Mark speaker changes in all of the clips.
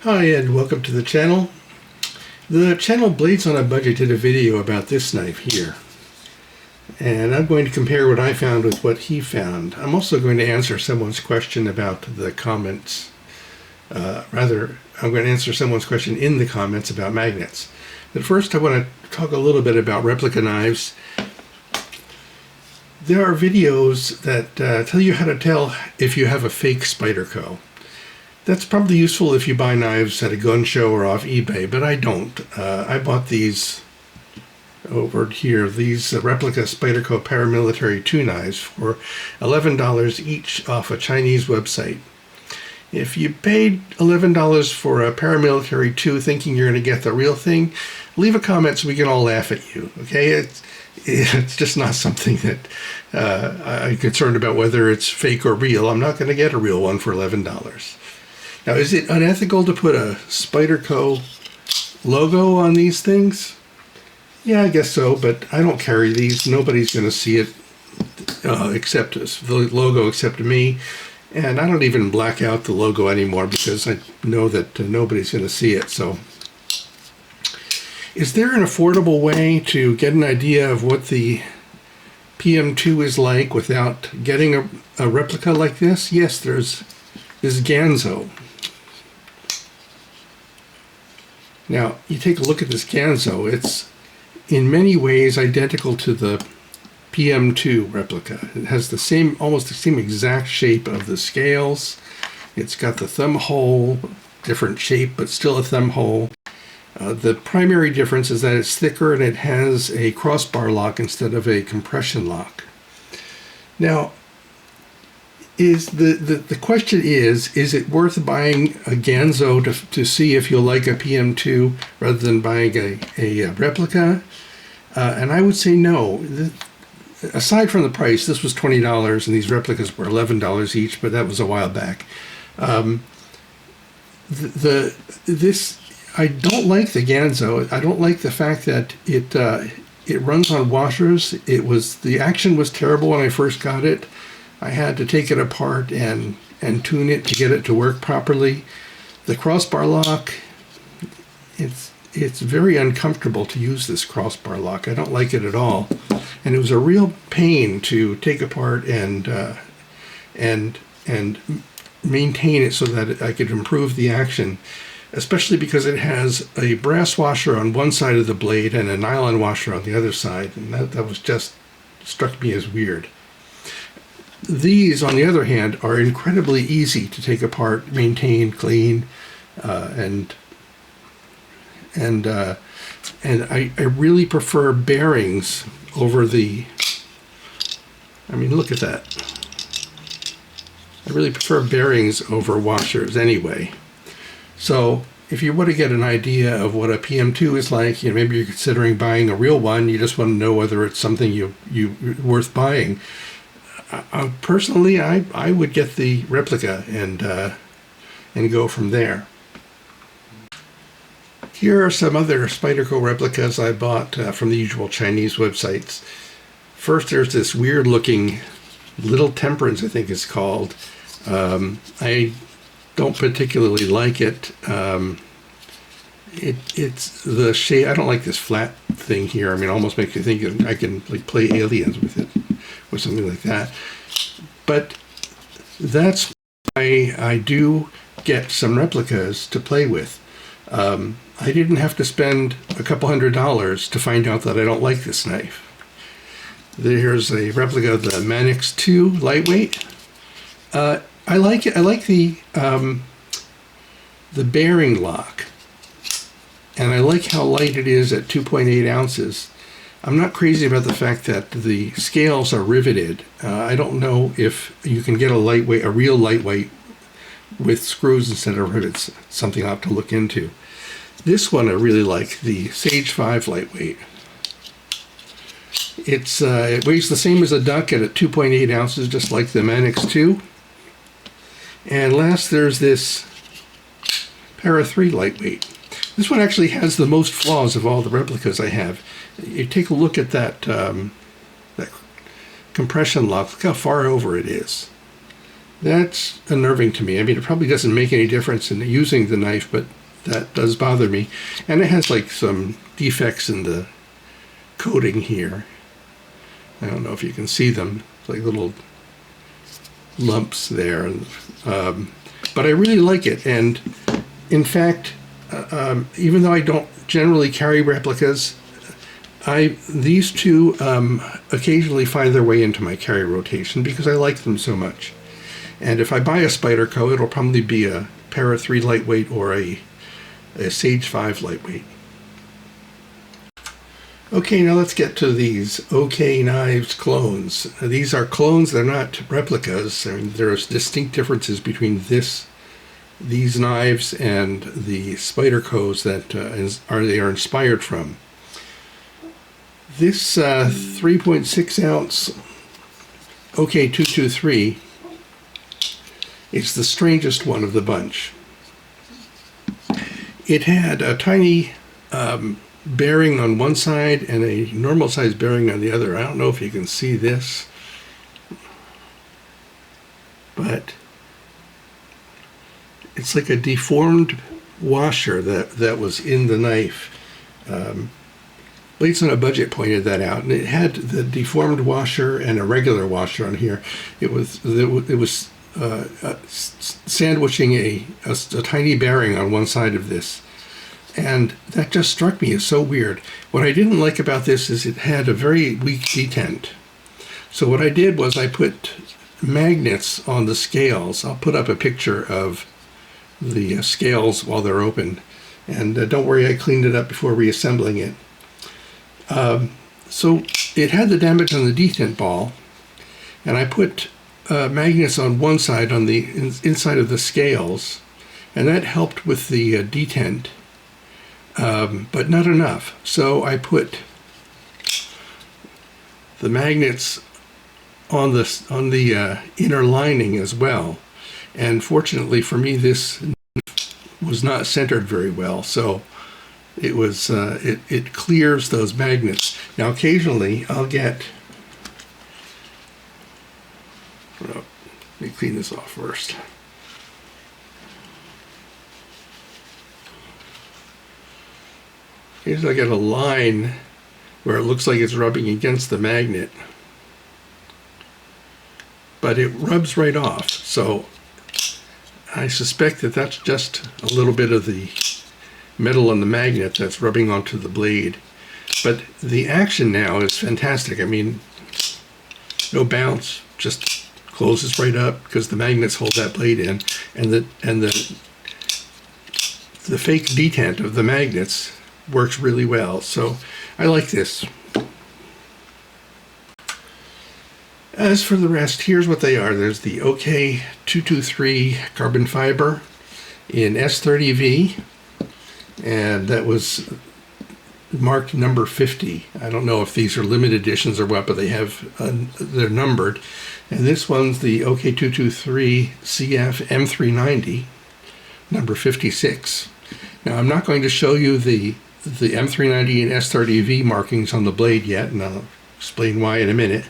Speaker 1: Hi and welcome to the channel. The channel Blades on a Budget did a video about this knife here. And I'm going to compare what I found with what he found. I'm also going to answer someone's question about the comments. I'm going to answer someone's question in the comments about magnets. But first I want to talk a little bit about replica knives. There are videos that tell you how to tell if you have a fake Spyderco. That's probably useful if you buy knives at a gun show or off eBay, but I don't. I bought these over here, these replica Spyderco paramilitary 2 knives for $11 each off a Chinese website. If you paid $11 for a paramilitary 2 thinking you're going to get the real thing, leave a comment so we can all laugh at you, okay? It's just not something that I'm concerned about whether it's fake or real. I'm not going to get a real one for $11. Now, is it unethical to put a Spyderco logo on these things? Yeah, I guess so, but I don't carry these. Nobody's going to see it except the logo except me. And I don't even black out the logo anymore because I know that nobody's going to see it. So, is there an affordable way to get an idea of what the PM2 is like without getting a replica like this? Yes, there's this Ganzo. Now, you take a look at this Ganzo. It's in many ways identical to the PM2 replica. It has the same, almost the same exact shape of the scales. It's got the thumb hole, different shape, but still a thumb hole. The primary difference is that it's thicker and it has a crossbar lock instead of a compression lock. Now, the question is it worth buying a Ganzo to see if you'll like a PM2 rather than buying a replica? And I would say no. Aside from the price, this was $20 and these replicas were $11 each, but that was a while back. I don't like the Ganzo. I don't like the fact that it runs on washers. The action was terrible when I first got it. I had to take it apart and tune it to get it to work properly. The crossbar lock, it's very uncomfortable to use this crossbar lock. I don't like it at all. And it was a real pain to take apart and maintain it so that I could improve the action, especially because it has a brass washer on one side of the blade and a nylon washer on the other side. And that was just struck me as weird. These, on the other hand, are incredibly easy to take apart, maintain, clean, and I really prefer bearings over the. I mean, look at that. I really prefer bearings over washers anyway. So, if you want to get an idea of what a PM2 is like, maybe you're considering buying a real one. You just want to know whether it's something you worth buying. Personally, I would get the replica and go from there. Here are some other Spyderco replicas I bought from the usual Chinese websites. First, there's this weird-looking Little Temperance, I think it's called. I don't particularly like it. It's the shape. I don't like this flat thing here. I mean, it almost makes you think I can like play Aliens with it or something like that. But that's why I do get some replicas to play with. I didn't have to spend a couple $100 to find out that I don't like this knife. Here's a replica of the Manix 2 lightweight. I like it. I like the bearing lock. And I like how light it is at 2.8 ounces. I'm not crazy about the fact that the scales are riveted. I don't know if you can get a real lightweight with screws instead of rivets. Something I'll have to look into. This one I really like, the Sage 5 lightweight. It weighs the same as a duck at 2.8 ounces, just like the Manix 2. And last, there's this Para 3 lightweight. This one actually has the most flaws of all the replicas I have. You take a look at that compression lock. Look how far over it is. That's unnerving to me. I mean, it probably doesn't make any difference in using the knife, but that does bother me. And it has like some defects in the coating here. I don't know if you can see them. It's like little lumps there. But I really like it. And in fact, even though I don't generally carry replicas, these two occasionally find their way into my carry rotation because I like them so much. And if I buy a Spyderco, it'll probably be a Para 3 lightweight or a Sage 5 lightweight. Okay, now let's get to these OK Knives clones. These are clones, they're not replicas. I mean, there's distinct differences between these knives and the Spydercos that they are inspired from. This 3.6 ounce OK223 is the strangest one of the bunch. It had a tiny bearing on one side and a normal size bearing on the other. I don't know if you can see this, but it's like a deformed washer that was in the knife. Blades on a Budget pointed that out, and it had the deformed washer and a regular washer on here. It was sandwiching a tiny bearing on one side of this, and that just struck me as so weird. What I didn't like about this is it had a very weak detent. So what I did was I put magnets on the scales. I'll put up a picture of the scales while they're open, and don't worry, I cleaned it up before reassembling it. So it had the damage on the detent ball, and I put magnets on one side on the inside of the scales, and that helped with the detent, but not enough. So I put the magnets on the inner lining as well, and fortunately for me, this was not centered very well, so it was it clears those magnets. Now occasionally I'll get, well, let me clean this off first. Here's I get a line where it looks like it's rubbing against the magnet, but it rubs right off. So I suspect that that's just a little bit of the metal on the magnet that's rubbing onto the blade. But the action now is fantastic. I mean, no bounce, just closes right up because the magnets hold that blade in, and the fake detent of the magnets works really well. So I like this. As for the rest, here's what they are. There's the OK223 carbon fiber in S30V, and that was marked number 50. I don't know if these are limited editions or what, but they're numbered. And this one's the OK223 CF M390, number 56. Now I'm not going to show you the M390 and S30V markings on the blade yet, and I'll explain why in a minute.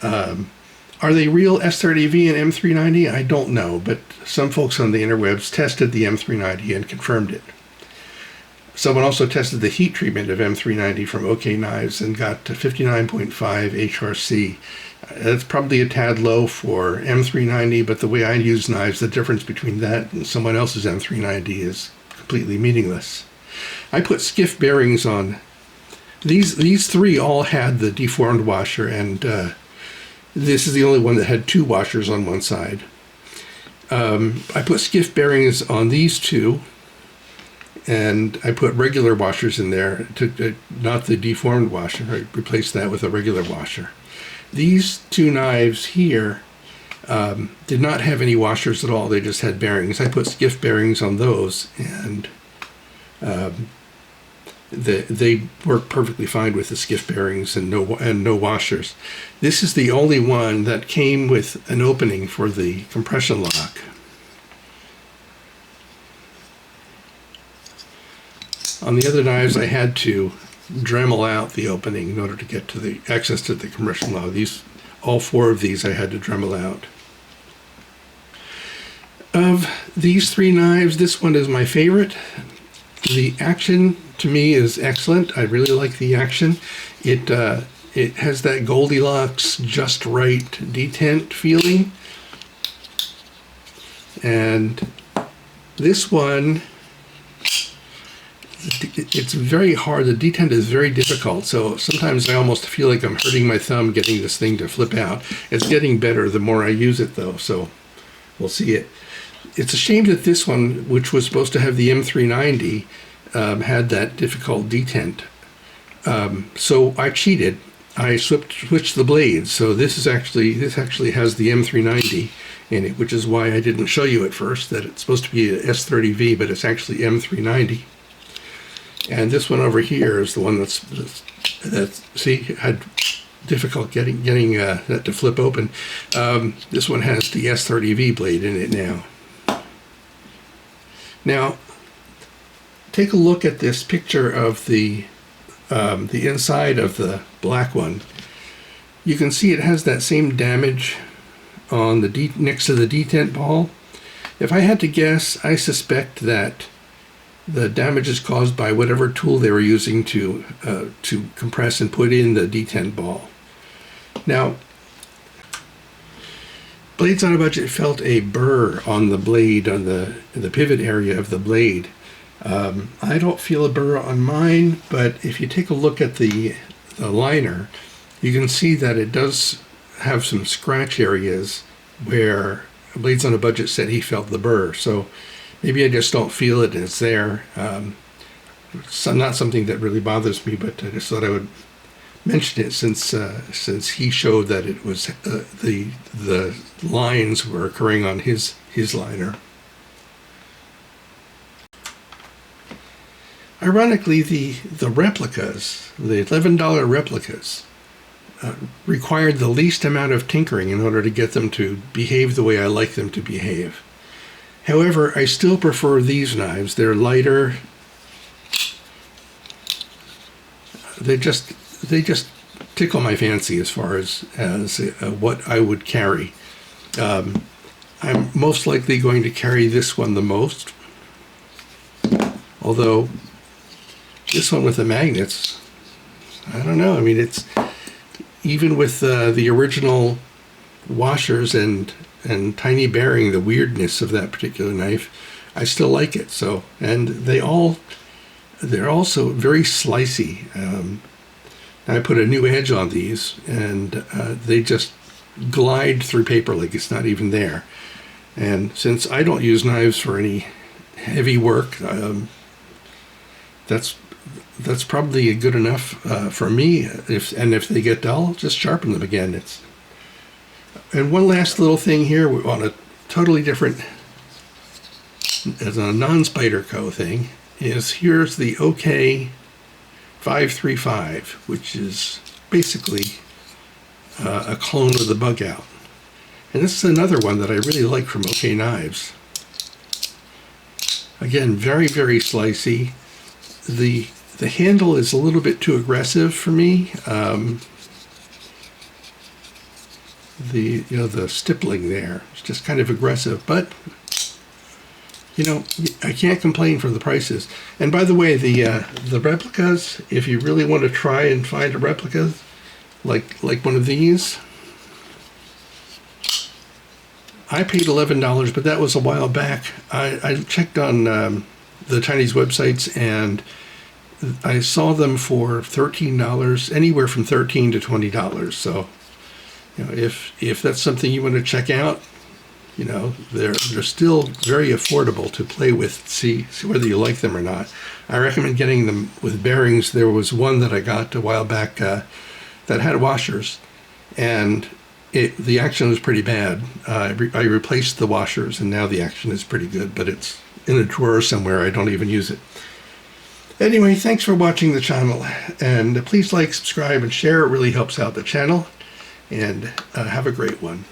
Speaker 1: Are they real S30V and M390? I don't know, but some folks on the interwebs tested the M390 and confirmed it. Someone also tested the heat treatment of M390 from OK Knives and got to 59.5 HRC. That's probably a tad low for M390, but the way I use knives, the difference between that and someone else's M390 is completely meaningless. I put skiff bearings on. These three all had the deformed washer, and this is the only one that had two washers on one side. I put skiff bearings on these two, and I put regular washers in there, not the deformed washer. I replaced that with a regular washer. These two knives here did not have any washers at all. They just had bearings. I put skiff bearings on those, and they work perfectly fine with the skiff bearings and no washers. This is the only one that came with an opening for the compression lock. On the other knives, I had to Dremel out the opening in order to get to the access to the compression lock. All four of these I had to Dremel out. Of these three knives, this one is my favorite. The action to me is excellent. I really like the action. It has that Goldilocks just right detent feeling. And this one, it's very hard. The detent is very difficult, so sometimes I almost feel like I'm hurting my thumb getting this thing to flip out. It's getting better the more I use it, though, so we'll see it. It's a shame that this one, which was supposed to have the M390, had that difficult detent. So I cheated. I switched the blades, so this actually has the M390 in it, which is why I didn't show you at first that it's supposed to be a S30V, but it's actually M390. And this one over here is the one that's see, had difficult getting that to flip open. This one has the S30V blade in it now. Now, take a look at this picture of the inside of the black one. You can see it has that same damage on the next to the detent ball. If I had to guess, I suspect that the damage is caused by whatever tool they were using to compress and put in the detent ball. Now, Blades on a Budget felt a burr on the blade, on the pivot area of the blade. I don't feel a burr on mine, but if you take a look at the liner, you can see that it does have some scratch areas where Blades on a Budget said he felt the burr. So maybe I just don't feel it and it's there. It's not something that really bothers me, but I just thought I would mention it since he showed that it was the lines were occurring on his liner. Ironically, the replicas, the $11 replicas, required the least amount of tinkering in order to get them to behave the way I like them to behave. However, I still prefer these knives. They're lighter. They just tickle my fancy as far as what I would carry. I'm most likely going to carry this one the most, although this one with the magnets, I don't know. I mean, it's even with the original washers and tiny bearing, the weirdness of that particular knife, I still like it. So, and they're also very slicey. I put a new edge on these, and they just glide through paper like it's not even there. And since I don't use knives for any heavy work, that's probably good enough for me. If they get dull, I'll just sharpen them again. And one last little thing here on a totally different, as a non-Spyderco thing, is here's the OK 535, which is basically a clone of the Bug Out. And this is another one that I really like from OK Knives. Again, very, very slicey. The handle is a little bit too aggressive for me. The stippling there is just kind of aggressive, but I can't complain for the prices. And by the way, the replicas, if you really want to try and find a replica like one of these, I paid $11, but that was a while back. I checked on the Chinese websites, and I saw them for $13, anywhere from $13 to $20. So, if that's something you want to check out, they're still very affordable to play with. See whether you like them or not. I recommend getting them with bearings. There was one that I got a while back that had washers, and the action was pretty bad. I replaced the washers, and now the action is pretty good, but it's in a drawer somewhere. I don't even use it. Anyway, thanks for watching the channel, and please like, subscribe, and share. It really helps out the channel, and have a great one.